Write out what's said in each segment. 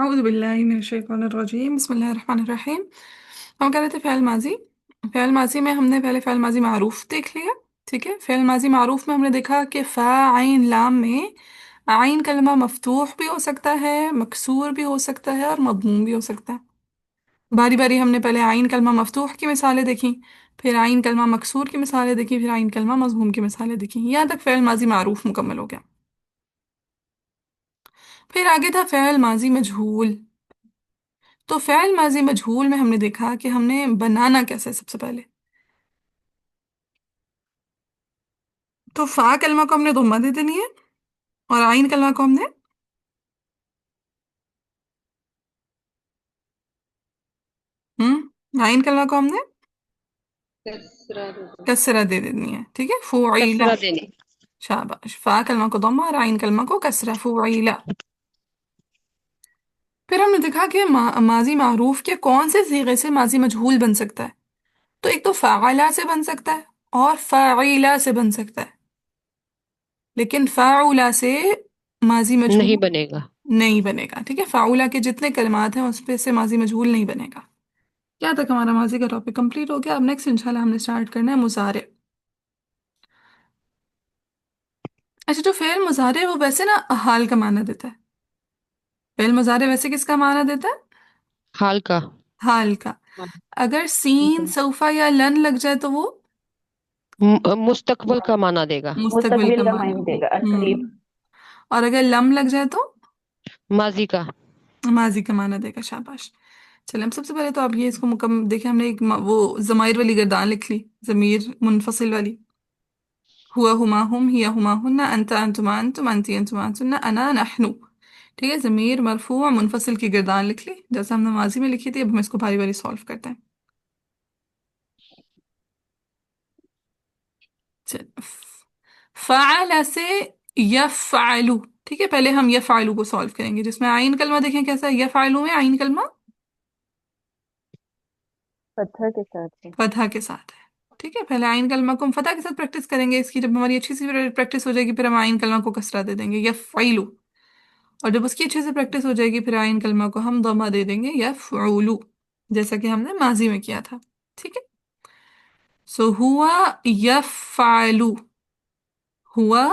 أعوذ بالله من الشیطان الرجیم بسم اللہ الرحمن الرحیم۔ ہم کہہ رہے تھے فعل ماضی۔ فعل ماضی میں ہم نے پہلے فعل ماضی معروف دیکھ لیا، ٹھیک ہے۔ فعل ماضی معروف میں ہم نے دیکھا کہ فا عین لام میں عین کلمہ مفتوح بھی ہو سکتا ہے، مکسور بھی ہو سکتا ہے اور مضموم بھی ہو سکتا ہے۔ باری باری ہم نے پہلے عین کلمہ مفتوح کی مثالیں دیکھیں، پھر عین کلمہ مکسور کی مثالیں دیکھیں، پھر عین کلمہ مضموم کی مثالیں دیکھیں، یہاں تک فعل ماضی معروف مکمل ہو گیا۔ پھر آگے تھا فعل ماضی مجہول۔ تو فعل ماضی مجہول میں ہم نے دیکھا کہ ہم نے بنانا کیسے، سب سے پہلے تو فا کلمہ کو ہم نے ضمہ دے دینی ہے اور عین کلمہ کو ہم نے عین کلمہ کو ہم نے کسرہ دے دو، کسرہ دے دینی ہے، ٹھیک ہے، فعیلا۔ کسرہ دینے۔ شاباش، فا کلمہ کو ضمہ اور عین کلمہ کو کسرہ، فعیلا۔ پھر ہم نے دیکھا کہ ماضی معروف کے کون سے صیغے سے ماضی مجہول بن سکتا ہے۔ تو ایک تو فعلا سے بن سکتا ہے اور فعیلا سے بن سکتا ہے، لیکن فعلا سے ماضی نہیں مجہول بنے گا۔ نہیں بنے گا، ٹھیک ہے۔ فعلا کے جتنے کلمات ہیں اس پہ سے ماضی مجہول نہیں بنے گا۔ کیا تک ہمارا ماضی کا ٹاپک کمپلیٹ ہو گیا۔ اب نیکسٹ انشاءاللہ ہم نے اسٹارٹ کرنا ہے مضارع۔ اچھا، جو فعل مضارع ہے وہ ویسے نا حال کا معنی دیتا ہے۔ فعل مضارع ویسے کس کا معنی دیتا ہے؟ حال کا۔ حال کا۔ اگر سین سوفا یا لن لگ جائے تو وہ مستقبل کا معنی دے گا۔ مستقبل کا مستقبل کا معنی۔ معنی دے گا، قریب۔ اور اگر لم لگ جائے تو ماضی کا۔ ماضی کا معنی دے گا۔ شاباش۔ چلیں ہم سب سے پہلے تو آپ یہ اس کو مکمل دیکھیں، ہم نے ایک وہ ضمائر والی گردان لکھ لی، ضمیر منفصل والی۔ ہوا ہما ہم، ہیا ہما ہن، انت انتما انتم، انتی انتما انتن، انا نحن، ٹھیک ہے۔ ضمیر مرفوع منفصل کی گردان لکھ لی جیسے ہم نے ماضی میں لکھی تھی۔ اب ہم اس کو باری باری سالو کرتے ہیں۔ فعل سے یفعلو، ٹھیک ہے۔ پہلے ہم یفعلو کو سالو کریں گے، جس میں عین کلمہ دیکھیں کیسا ہے۔ یفعلو میں عین کلمہ پتھر کے ساتھ ہے۔ فتحہ کے ساتھ ہے، ٹھیک ہے۔ پہلے عین کلمہ کو ہم فتح کے ساتھ پریکٹس کریں گے، اس کی جب ہماری اچھی سی پریکٹس ہو جائے گی پھر ہم عین کلمہ کو کسرہ دے دیں گے، یفعلو۔ اور جب اس کی اچھے سے پریکٹس ہو جائے گی پھر عین کلمہ کو ہم ضمہ دے دیں گے، یفعلو، جیسا کہ ہم نے ماضی میں کیا تھا، ٹھیک ہے۔ سو ہوا یفعلو، ہوا،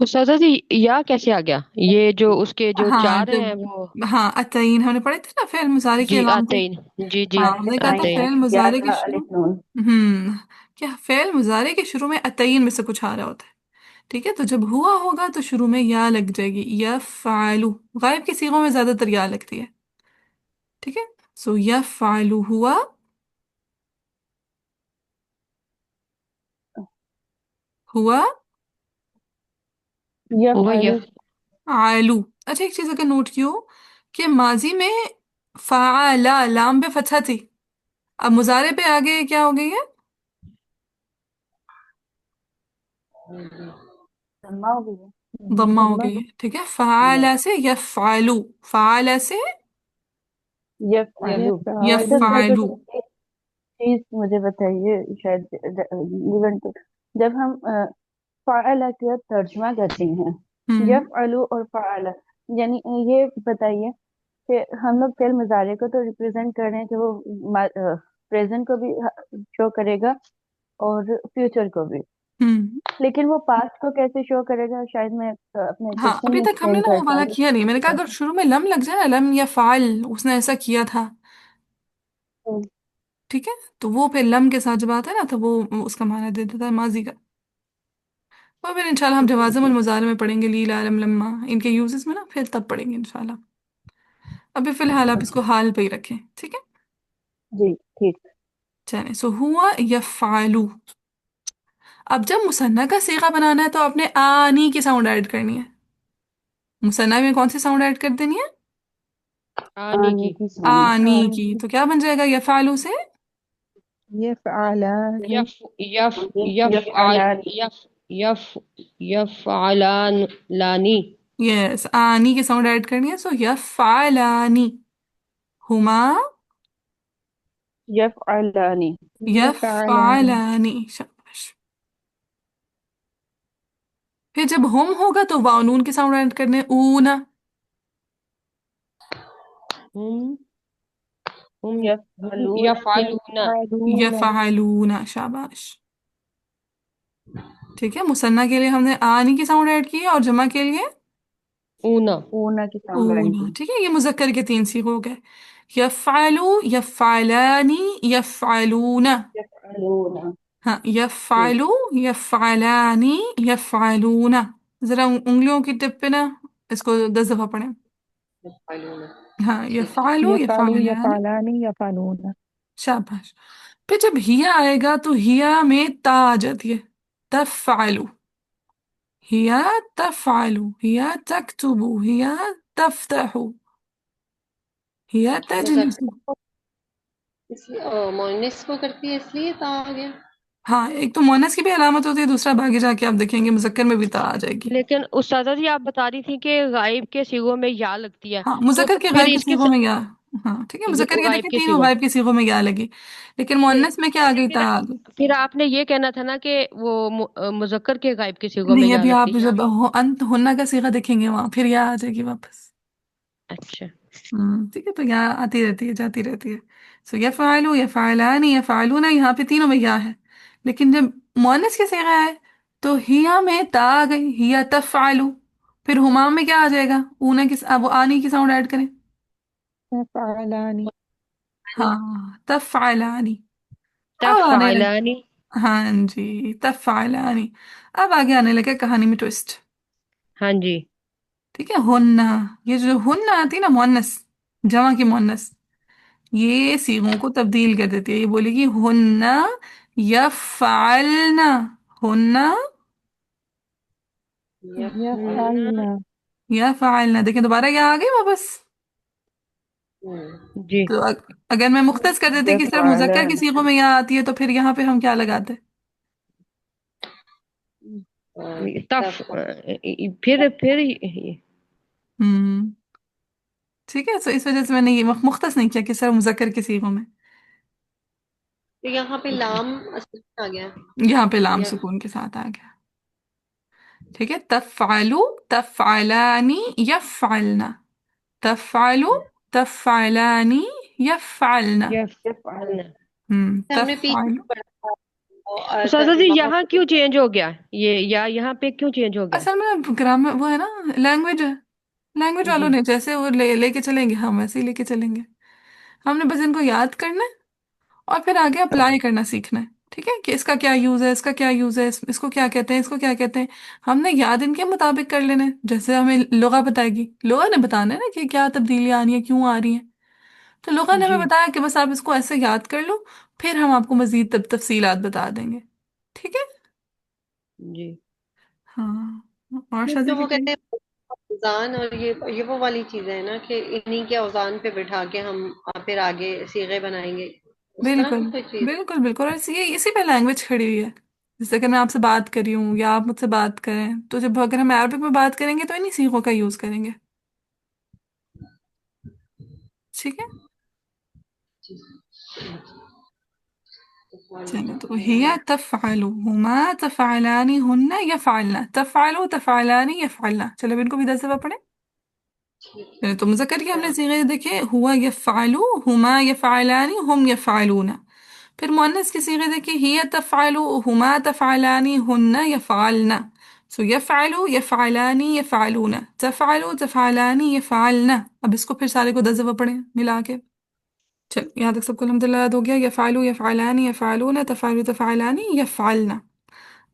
استاذہ جی یا کیسے آ گیا؟ یہ جو اس کے جو ہاں چار جب، ہیں وہ ہاں اتعین ہم نے پڑھے تھے نا فعل مضارع کی جی علامتیں۔ آتے ہی، جی جی ہاں ہاں، ہم نے کہا تھا آئیں، آتے ہی۔ فعل یا مضارع کے تا شروع، الف نون۔ کیا فعل مضارع کے شروع میں اتعین میں سے کچھ آ رہا ہوتا ہے، ٹھیک ہے۔ تو جب ہوا ہوگا تو شروع میں یا لگ جائے گی، یفعلو۔ غائب کی صیغوں میں زیادہ تر یا لگتی ہے، ٹھیک ہے۔ سو یفعلو، ہوا، ہوا ہوا یفعلو۔ یف آلو۔ اچھا ایک چیز اگر نوٹ کیو کہ ماضی میں فعلا لام پہ فتحہ تھی، اب مضارع پہ آگے کیا ہو گئی ہے؟ ضمہ ہو گئی ہے۔ ضمہ ہو ضمہ گئی ہے۔ ہے، ٹھیک ہے۔ فعلا سے یفعلو، فعلا سے یفعلو۔ اچھا یفعلوا۔ یفعلو۔ ایک چیز مجھے بتائیے، شاید ایونٹ جب ہم فعلا کا ترجمہ کرتے ہیں، ہم یفعلو اور فعلا، یعنی یہ بتائیے کہ ہم لوگ فعل مضارع کو تو ریپرزینٹ کر رہے ہیں کہ وہ پریزنٹ کو بھی شو کرے گا اور فیوچر کو بھی، ہم لیکن وہ پاسٹ کو کیسے شو کرے گا؟ شاید میں اپنے ہاں کوشچن ابھی میں تک ہم نے ایکسپلین نا وہ کرتا والا ہوں۔ کیا نہیں، میں نے کہا اگر شروع میں لم لگ جائے نا، لم یا فعل، اس نے ایسا کیا تھا، ٹھیک ہے، تو وہ پھر لم کے ساتھ جب آتا ہے نا تو وہ اس کا معنی دے دیتا ہے ماضی کا۔ اور پھر انشاءاللہ ہم جوازم المضارع میں پڑھیں گے، لیلا لم لما، ان کے یوزز میں نا پھر تب پڑھیں گے انشاءاللہ۔ ابھی فی الحال آپ اس کو حال پہ ہی رکھیں، ٹھیک ہے۔ جی ٹھیک۔ چلیں، سو ہوا یفعلو۔ اب جب مثنیٰ کا صیغہ بنانا ہے تو آپ نے آنی کی ساؤنڈ ایڈ کرنی ہے۔ مثنیٰ میں کون سی ساؤنڈ ایڈ کر دینی ہے؟ آنے آنے کی۔ کی ساؤنڈ۔ آنی کی۔ تو کیا بن جائے گا یفعلو سے؟ یفعلان۔ یف یف یفعل یفعلان۔ یف یف یفعلان لانی۔ یس، آنی کی ساؤنڈ ایڈ کرنی ہے، سو یفعلانی، ہما یفعلانی۔ یفعلانی، شاباش۔ پھر جب ہم ہوگا تو واؤ نون کی ساؤنڈ ایڈ کرنے، اونا، हम हम यफअलून यफालूना। यफअलून यफअलूना, शाबाश। ठीक है, मुसन्ना के लिए हमने आनी की साउंड ऐड की है, और जमा के लिए ऊना। ऊना की साउंड ऐड ऊना। की। ठीक है, ये मुज़क्कर के तीन सीखे हो गए। यफ़अलु, यफ़अलानी, यफ़अलूना। यफअलून। हाँ, ठीक। यफ़अलु, यफ़अलानी, यफ़अलूना। जरा उंगलियों की टिप पे ना इसको 10 दफा पढ़ें। यफालूना। हाँ, ठीक है। यफ़अलु, यफअलु यफ़अलानी। यफअलानी यफअलून। शाबाश। फिर जब हिया आएगा तो हिया में ता आ जाती है। तफ़अलु, हिया तफ़अलु, हिया तक्तुबु, हिया तफ़्तहु, हिया तजलिसु। मुजक्कर इसलिए मोनिस को करती है इसलिए ता आ गया। हाँ, एक तो मोनस की भी अलामत होती है, दूसरा बाकी जाके आप देखेंगे मुजक्कर में भी ता आ जाएगी। लेकिन उस्तादा जी आप बता रही थी कि गायब के सिगों में या लगती है। हाँ, तो मुजक्कर के फिर गायब के इसके सीगों में या। हाँ ठीक है, मुजक्कर के गायब देखे के तीनों सिगों। गायब के सीगों में या लगी, लेकिन फिर मुअन्नस में क्या आ गई, ता फिर आ गई। फिर आपने ये कहना था ना कि वो मुजक्कर के गायब के सिगों में नहीं, या अभी लगती आप है। जब अंत होना का सीगा देखेंगे वहां फिर या आ जाएगी वापस। अच्छा। ठीक है, तो यहाँ आती रहती है, जाती रहती है। सो यफ़अलु, यफ़अलानी, यफ़अलूना, यहाँ पे तीनों में या है। लेकिन जब मुअन्नस के सिगा है तो हिया में ता आ गई, हिया तफ़अलु। फिर हुमा में क्या आ जाएगा, ऊना की, अब वो आनी की साउंड ऐड करें। यफअलानी। हाँ, तफ़अलानी। अब आने लगे। तफ़अलानी। हाँ जी, तफ़अलानी। अब आगे आने लगे कहानी में ट्विस्ट। हाँ जी। ठीक है, हुन्ना। ये जो हुन्ना आती है ना, मुअन्नस, जमा की मुअन्नस, ये सीगों को तब्दील कर देती है। ये बोलेगी हुन्ना यफ़अलना, हुन्ना यफ़अलना। यफअलना। यफ़अलना। देखें दोबारा क्या आ गई वापस। जी। तो अगर मैं मुख्तस कर देती कि सिर्फ मुज़क्कर की यफअलन। सीगों में या आती है तो फिर यहाँ पे हम क्या लगाते। तफ फिर हम्म ठीक है, तो इस वजह से मैंने ये मुख्तस नहीं किया कि सिर्फ मुज़क्कर की सीगों में। तो यहाँ पे लाम असल में आ गया। यहाँ पे लाम या सुकून के साथ आ गया। ठीक है, तफ़अलु, तफ़अलानी, यफ़अलना, तफ़अलु, तफ़अलानी, यफ़अलना। यफ़अलना। हमने पीछे तफ़अलु। पढ़ा था उस्ताद जी यहाँ क्यों चेंज हो गया ये या यहाँ पे क्यों चेंज हो गया। असल में ग्रामर वो है ना, लैंग्वेज है। लैंग्वेज वालों जी। ने जैसे वो लेके चलेंगे हम वैसे ही लेके चलेंगे। हमने बस इनको याद करना है और फिर आगे अप्लाई करना सीखना है। ठीक है, कि इसका क्या यूज़ है, इसका क्या यूज़ है, इसको क्या कहते हैं, इसको क्या कहते हैं। हमने याद इनके मुताबिक कर लेना है, जैसे हमें लुगा बताएगी, लुगा ने बताना है ना कि क्या तब्दीलियाँ आ रही हैं, क्यों आ रही हैं। तो लुगा ने हमें जी। बताया कि बस आप इसको ऐसे याद कर लो, फिर हम आपको मजीद तफसीलात बता देंगे। ठीक है। जी। हाँ, और नहीं, शादी तो भी वो कही। कहते हैं औजान और ये वो वाली चीजें है ना कि इन्हीं के औजान पे बिठा के हम फिर आगे सीगे बनाएंगे। उस तरह बिल्कुल की कोई चीज। बिल्कुल बिल्कुल, और ये इसी पे लैंग्वेज खड़ी हुई है। जैसे कि मैं आपसे बात कर रही हूँ या आप मुझसे बात करें, तो जब अगर हम अरबिक में बात करेंगे तो इन्हीं सीखों का यूज करेंगे। ठीक है। चलो, तो हिया तफ़अलु, हुमा तफ़अलानी, हुन्ना यफ़अलना, तफ़अलु, तफ़अलानी, यफ़अलना। चलो अब इनको भी 10 दफा पढ़े। चलो, तो मुज़क्कर के हमने सीखे देखे, हुआ यफ़अलु, हुमा यफ़अलानी, हुम यफ़अलूना। फिर मुअन्नस की सीगे देखिए, हिया तफ़अलु, हुमा तफ़अलानी, हुन्ना यफ़अलना। सो यफ़अलु, यफ़अलानी, यफ़अलूना, तफ़अलु, तफ़अलानी, यफ़अलना। अब इसको फिर सारे को 10 दफा पढ़े मिला के। चल, यहाँ तक सबको अल्हम्दुलिल्लाह याद हो गया। यफ़अलु, यफ़अलानी, यफ़अलूना, तफ़अलु, तफ़अलानी, यफ़अलना।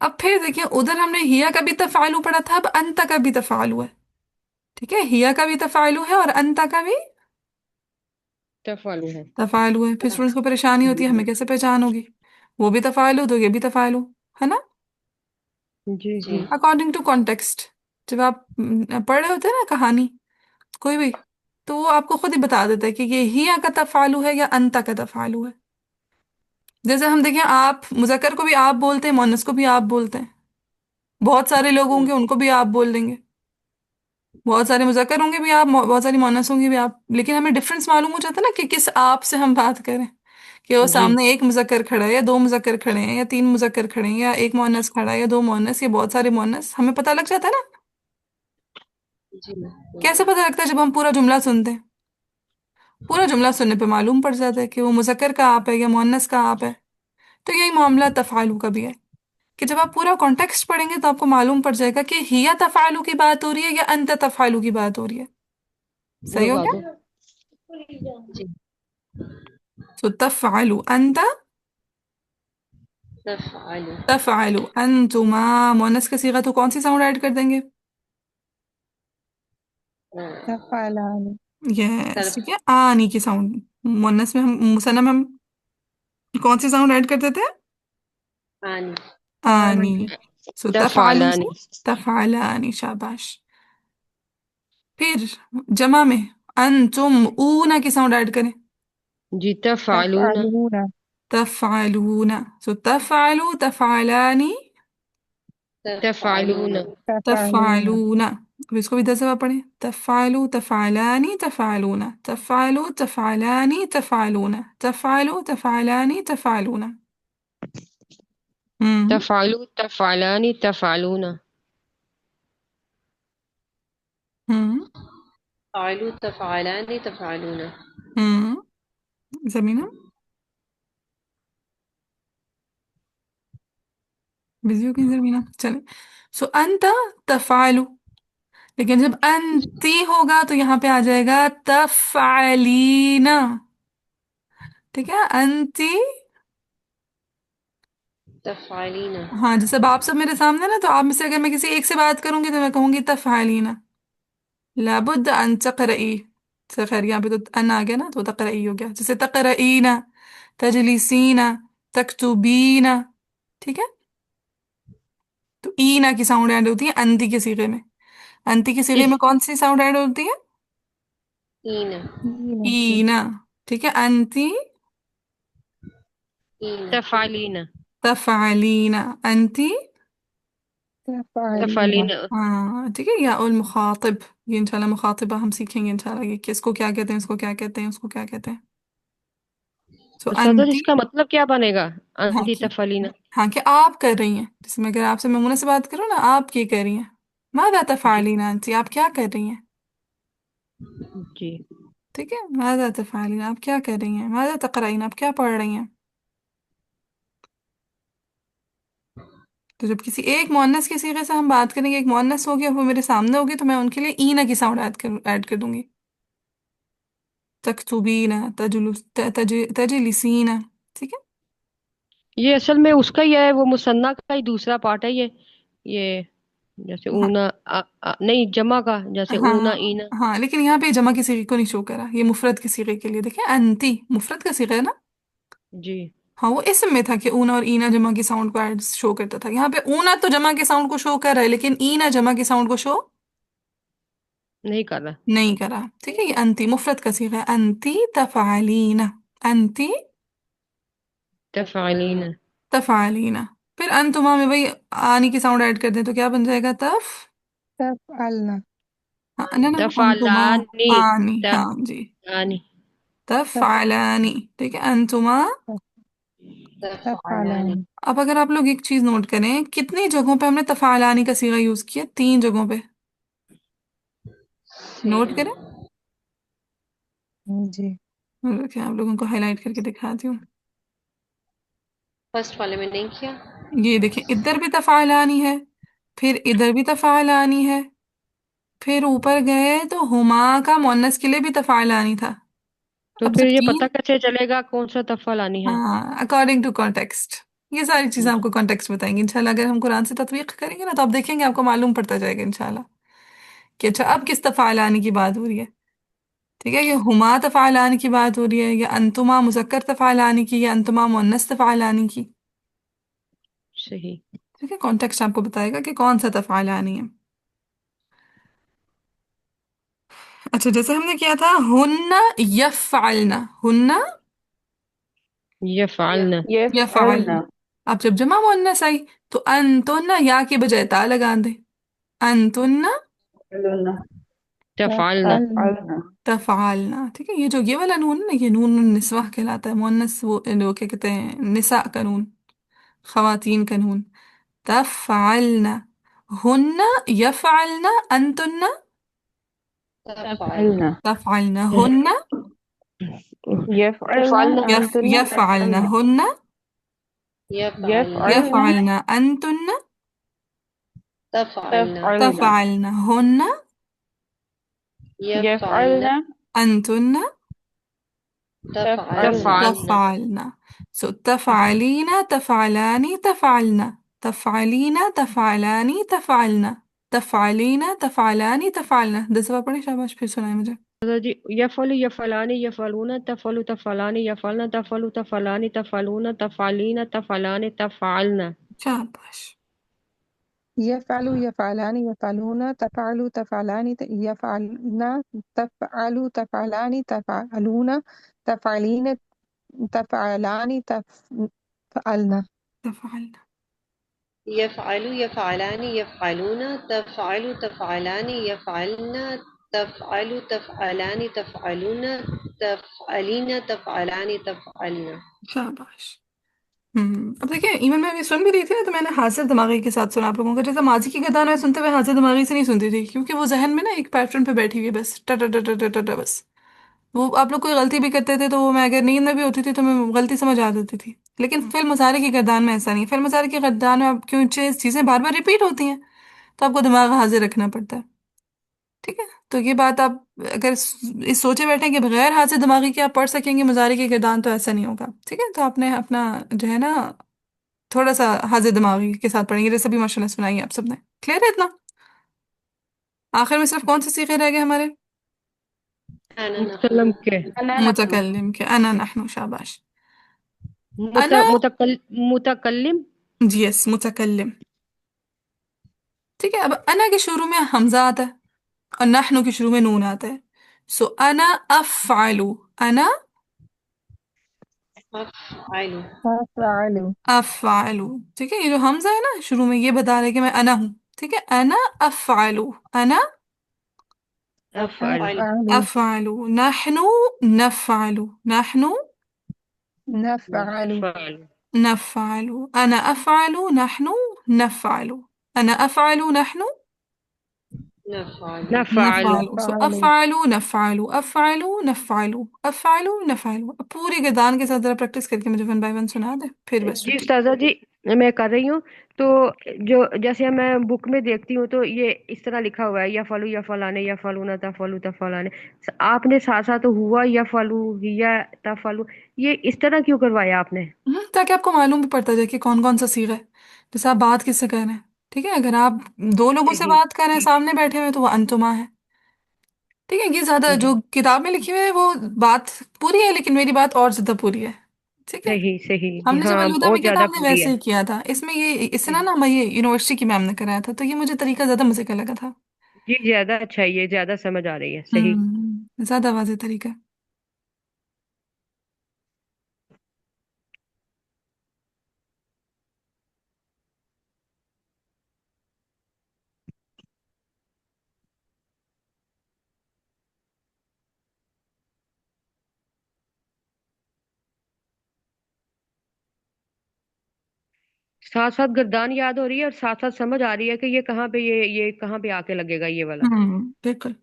अब फिर देखिए, उधर हमने हिया का भी तफ़अलु पढ़ा था, अब अंता का भी तफ़अलु है। ठीक है, हिया का भी तफ़अलु है और अंता का भी तफ़अलु है। तफ़अलु है। फिर स्टूडेंट्स को परेशानी होती है, हमें कैसे पहचान होगी, वो भी तफ़अलु तो ये भी तफ़अलु, है ना। जी। जी। अकॉर्डिंग टू कॉन्टेक्स्ट, जब आप पढ़ रहे होते हैं ना कहानी कोई भी, तो वो आपको खुद ही बता देता है कि ये हिया का तफ़अलु है या अंता का तफ़अलु है। जैसे हम देखें, आप मुज़क्कर को भी आप बोलते हैं, मुअन्नस को भी आप बोलते हैं। बहुत सारे लोग होंगे उनको भी आप बोल देंगे, बहुत सारे मुज़क्कर होंगे भी आप, बहुत सारी मुअन्नस होंगी भी आप, लेकिन हमें डिफरेंस मालूम हो जाता है ना कि किस आप से हम बात करें। कि वो जी। सामने एक मुज़क्कर खड़ा है या दो मुज़क्कर खड़े हैं या तीन मुज़क्कर खड़े हैं या एक मुअन्नस खड़ा है या दो मुअन्नस या बहुत सारे मुअन्नस, हमें पता लग जाता है ना। जी। कैसे पता लगता है, जब हम पूरा जुमला सुनते हैं। पूरा जुमला सुनने पे मालूम पड़ जाता है कि वो मुज़क्कर का आप है या मुअन्नस का आप है। तो यही मामला तफ़ालू का भी है कि जब आप पूरा कॉन्टेक्स्ट पढ़ेंगे तो आपको मालूम पड़ जाएगा कि हिया तफ़ालू की बात हो रही है या अंत तफ़ालू की बात हो रही है। सही हो लगा गया। दो। जी। तो तफ़ालू अंत, तफ़अलु। तफ़ालू अंतुमा, मुअन्नस का सीगा तो कौन सी साउंड ऐड कर देंगे? अ, तफअलानी। यस, तरफ ठीक है, आनी की साउंड। मुअन्नस में हम, मुसन्ना में हम कौन सी साउंड ऐड कर देते हैं? आनी। आनी। आनी। सो तफ़ालू से तफालानी। तफ़ालानी, शाबाश। फिर जमा में अंतुम, ऊना की साउंड ऐड करें। जी तफालूना। तफअलूना। तफ़अलूना। सो तफ़अलू, तफ़अलानी, तफ़अलु। तफालूना। तफअलूना। तफ़अलूना। अब इसको भी 10 दफा पढ़ें। तफ़अलू, तफ़अलानी, तफ़अलूना, तफ़अलू, तफ़अलानी, तफ़अलूना, तफ़अलू, तफ़अलानी, तफ़अलूना। हम्म। तफालू तफालानी तफालूना। हम्म। फ़अलु तफ़अलानि तफ़अलून। जमीना बिजी हो गई जमीना, चले। सो अंत तफ़अलू, लेकिन जब अंती होगा तो यहाँ पे आ जाएगा तफ़अलीना। ठीक है, अंती। तफ़अलीना। हाँ, जैसे अब आप सब मेरे सामने ना, तो आप में से अगर मैं किसी एक से बात करूंगी तो मैं कहूंगी तफ़अलीना। लाबुद अन तक़रई। से खैर यहाँ पे तो अन आ गया ना, तो तक़रई हो गया। जैसे तक़रईना, तजलिसीना, तक्तुबीना। ठीक है। तो ईना की साउंड ऐड होती है अंती के सीगे में। अंती के सीगे इस में कौन सी साउंड ऐड होती है? ईन। ईना। ईना। ठीक है, अंती ईन। तफालीना। तफ़अलीना, अंती। तफअलीना। तफालीना। हाँ, ठीक है, या उल मुखातिब। ये इंशाल्लाह मुखातिबा हम सीखेंगे इंशाल्लाह, ये किसको क्या कहते हैं, इसको क्या कहते हैं, उसको क्या कहते हैं। सो सदर अंती। इसका मतलब क्या बनेगा? हाँ अंती कि, तफालीना। हाँ कि आप कर रही हैं। जैसे मैं अगर आपसे मैमूना से बात करूँ ना, आप ये कर रही हैं। माज़ा जी। तफ़अलीना अंती, आप क्या कर रही हैं। जी। ठीक है, माज़ा तफ़अलीना, आप क्या कर रही हैं। माज़ा तक़रईन, आप क्या पढ़ रही हैं। तो जब किसी एक मुअन्नस के सीगे से हम बात करेंगे, एक मुअन्नस होगी और वो मेरे सामने होगी, तो मैं उनके लिए ईना की साउंड ऐड कर दूंगी। तक्तुबीना, तजलिसीना। ठीक है। ये असल में उसका ही है, वो मुसन्ना का ही दूसरा पार्ट है ये जैसे हाँ, ऊना नहीं, जमा का जैसे ऊना हाँ, ईना। हाँ, लेकिन यहाँ पे जमा के सीगे को नहीं शो करा, ये मुफरद के सीगे के लिए। देखिए, अंती मुफरद का सीगा है ना। जी। हाँ, वो इसम में था कि ऊना और ईना जमा की साउंड को ऐड शो करता था। यहाँ पे ऊना तो जमा के साउंड को शो कर रहा है, लेकिन ईना जमा के साउंड को शो नहीं कर रहा। नहीं करा। ठीक है, ये अंती मुफरद का सीगा है। अंती तफ़अलीना, अंती तफालीना। तफ़अलीना। फिर अंतुमा में वही आनी की साउंड ऐड कर दें तो क्या बन जाएगा? तफ, तफअलना। हाँ, ना ना, अंतुमा तफालानी। आनी, हाँ जी। तफानी। तफ तफ़अलानी। ठीक है, अंतुमा। तफ़अलानि। तफअलानी। अब अगर आप लोग एक चीज नोट करें, कितनी जगहों पे हमने तफ़अलानी का सीगा यूज किया? 3 जगहों पे। नोट करें। जी। क्या आप लोगों को हाईलाइट करके दिखाती हूँ। फर्स्ट वाले में नहीं किया। ये देखें, इधर भी तफ़अलानी है, फिर इधर भी तफ़अलानी है, फिर ऊपर गए तो हुमा का मुअन्नस के लिए भी तफ़अलानी था। तो अब फिर जब ये पता तीन, कैसे चलेगा कौन सा तफालानी है? हाँ, अकॉर्डिंग टू कॉन्टेक्स्ट। ये सारी चीजें आपको कॉन्टेक्स्ट बताएंगे इंशाल्लाह। अगर हम कुरान से तत्वीक करेंगे ना, तो आप देखेंगे, आपको मालूम पड़ता जाएगा इंशाल्लाह कि अच्छा अब किस तफ़अलानी की बात हो रही है। ठीक है, कि हुमा तफ़अलानी की बात हो रही है, या अंतुमा मुज़क्कर तफ़अलानी की, या अंतुमा मुअन्नस तफ़अलानी की। सही। ठीक है, कॉन्टेक्स्ट आपको बताएगा कि कौन सा तफ़अलानी है। अच्छा, जैसे हमने किया था हुन्ना यफ़अलना, हुन्ना यफालना। ये यफ़अलना। फअलना। अब जब जमा मुअन्नस आई तो अंतुन्ना या के बजाय ता लगा दें। अंतुन्ना फअलना। तफालना। तफअलना। तफ़अलना। ठीक है, ये जो ये वाला नून है ना, ये नून निस्वाह कहलाता है। मुअन्नस वो जो क्या कहते हैं, निसा का नून, खवातीन का नून। तफ़अलना, हुन्ना यफ़अलना, अंतुन्ना तफ़अलना। तफअलना। तफ़अलना, हुन्ना يفعلن تفعلنا أنتن يفعلن تفعلن هن يفعلن يفعلن يفعلن أنتن تفعلن تفعلن تفعلن هن يفعلن يفعلن أنتن تفعلن تفعلن تفعلن. So تفعلين تفعلان تفعلن تفعلين تفعلان تفعلن تفعلين تفعلان تفعلن. 10 बार पढ़ी, शाबाश, फिर सुनाए मुझे. जी यफलु यफलानी यफलून तफलु तफलानी यफलन तफलु तफलानी तफलून तफालीन तफलानी तफालना शाबाश. يفعل يفعلان يفعلون تفعل تفعلان يفعلن تفعل تفعلان تفعلون تفعلين تفعلان تفعلن تفعلن. يفعل يفعلان يفعلون تفعل تفعلان يفعلن تفعل تفعلان تفعلون تفعلين تفعلان تفعلن शाबाश. अब देखिए, इवन मैं अभी सुन भी रही थी ना, तो मैंने हाजिर दिमागी के साथ सुना आप लोगों को. जैसे माजी की गदान में सुनते हुए हाजिर दिमागी से नहीं सुनती थी, क्योंकि वो जहन में ना एक पैटर्न पे बैठी हुई है, बस ट ट ट ट ट ट ट बस. वो आप लोग कोई गलती भी करते थे तो वो, मैं अगर नींद में भी होती थी तो मैं गलती समझ आ जाती थी. लेकिन फिल्म मुसारे की गर्दान में ऐसा नहीं. फिल्म मुसारे की गर्दान में आप क्यों चीज़ें बार बार रिपीट होती हैं, तो आपको दिमाग हाजिर रखना पड़ता है. ठीक है. तो ये बात आप अगर इस सोचे बैठे कि बगैर हाजिर दिमागी के आप पढ़ सकेंगे मुजारे की गर्दान, तो ऐसा नहीं होगा. ठीक है. तो आपने अपना जो है ना, थोड़ा सा हाजिर दिमागी के साथ पढ़ेंगे, जैसे भी माशाल्लाह सुनाई है आप सबने. क्लियर है इतना? आखिर में सिर्फ कौन से सीखे रह गए हमारे? أنا मुतकलम نحن के أنا نحن मुतकल्लिम के. अना नहनु. शाबाश. मुत, अना. मुतकल मुतकल्लिम जी यस, मुतकल्लिम. ठीक है. अब अना के शुरू में हमजा आता है और नहनु के शुरू में नून आता है. सो अना अफ़अलु. अना أفعل أفعل अफ़अलु. ठीक है. ये जो हमजा है ना शुरू में, ये बता रहा है कि मैं अना हूँ. ठीक है. अना अफ़अलु. अना अफअल أفعل أفعل अफ़अलु. नहनु नफ़अलु. नहनु نفعل नफअल नफ़अलु. अना अफ़अलु. नहनु नफ़अलु. अना अफ़अलु. नहनु نفعل नफअल नफ़अलु. सो نفعل अफ़अलु नफ़अलु अफ़अलु नफ़अलु अफ़अलु नफ़अलु. अब पूरी गर्दान के साथ जरा प्रैक्टिस करके मुझे वन बाय वन सुना दे, फिर बस जी छुट्टी. उस्ताजा जी मैं कर रही हूँ तो जो जैसे मैं बुक में देखती हूँ तो ये इस तरह लिखा हुआ है या फलू या फलाने या फलूना तफलू तफलाने आपने साथ साथ हुआ या फलू या तफलू ये इस तरह क्यों करवाया आपने ताकि आपको मालूम भी पड़ता जाए कि कौन कौन सा सीगा है. जैसे आप बात किससे कर रहे हैं. ठीक है. अगर आप दो लोगों से सही बात कर रहे हैं सामने बैठे हुए, तो वो अंतुमा है. ठीक है. ये ज्यादा जो किताब में लिखी हुई है वो बात पूरी है, लेकिन मेरी बात और ज्यादा पूरी है. ठीक है. सही सही हमने जब हाँ अलहुदा और में किया था, ज्यादा हमने पूरी वैसे है ही किया था. इसमें ये इससे ना जी ना मैं ये यूनिवर्सिटी की मैम ने कराया था, तो ये मुझे तरीका ज्यादा मजे का लगा था. जी ज्यादा अच्छा है ये ज्यादा समझ आ रही है सही ज्यादा वाज़ेह तरीका. साथ साथ गर्दान याद हो रही है और साथ साथ समझ आ रही है कि ये कहाँ पे ये कहाँ पे आके लगेगा ये वाला बिल्कुल.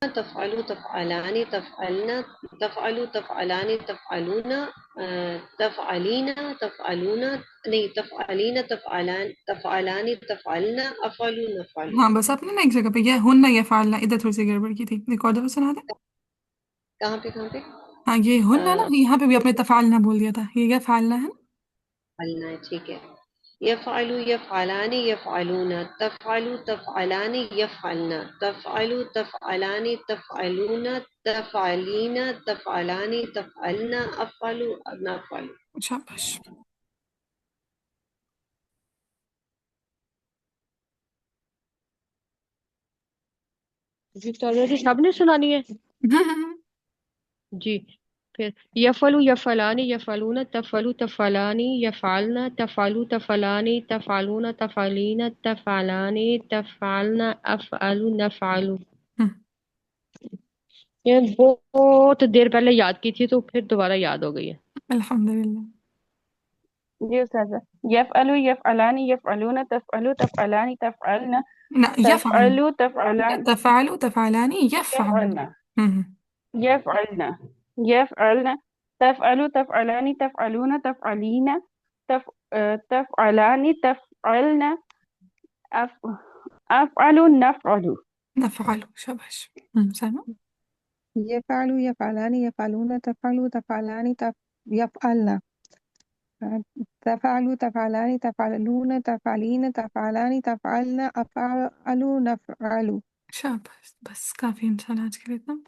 تفعل تفعلان تفعلن تفعل تفعلان تفعلون تفعلين تفعلون नहीं تفعلين تفعلان تفعلان تفعلن أفعل نفعل हाँ, बस आपने ना एक जगह पे यह हुन्ना या फालना, इधर थोड़ी सी गड़बड़ की थी. एक और दफा सुना दे. कहाँ पे हाँ, ये हुन्ना ना, यहाँ पे भी आपने तफालना बोल दिया था. ये क्या फालना है. फलना है ठीक है यफ़अलु यफ़अलानि यफ़अलून तफ़अलु तफ़अलानि यफ़अलन तफ़अलु तफ़अलानि तफ़अलून तफ़अलीन तफ़अलानि तफ़अलन अफ़अलु नफ़अलु शाबाश. जी उस्ताद जी सबने सुनानी है जी फिर यफलु यफलानी यफलून तफलु तफलानी यफालना तफलु तफलानी तफालून तफालीन तफालानी तफालना अफअलु नफअलु ये बहुत देर पहले याद की थी तो फिर दोबारा याद हो गई है अल्हम्दुलिल्लाह. جی استاذہ، یفعلو یفعلانی یفعلون تفعلو تفعلانی تفعلن لا يفعل. تفعلو تفعلان تفعل تفعلان يفعل. يفعلن مم. يفعلن يفعلن تفعل تفعلان تفعلون تفعلين تفعلان تفعلن أفعل نفعل. نفعل. شبش. سامع. يفعل يفعلان يفعلون تفعل تفعلان يفعلن تفعل تفعلان تفعلون تفعلين تفعلان تفعلن أفعل نفعل. شاباش، بس كافي إن شاء الله آج کے لیے اتنا.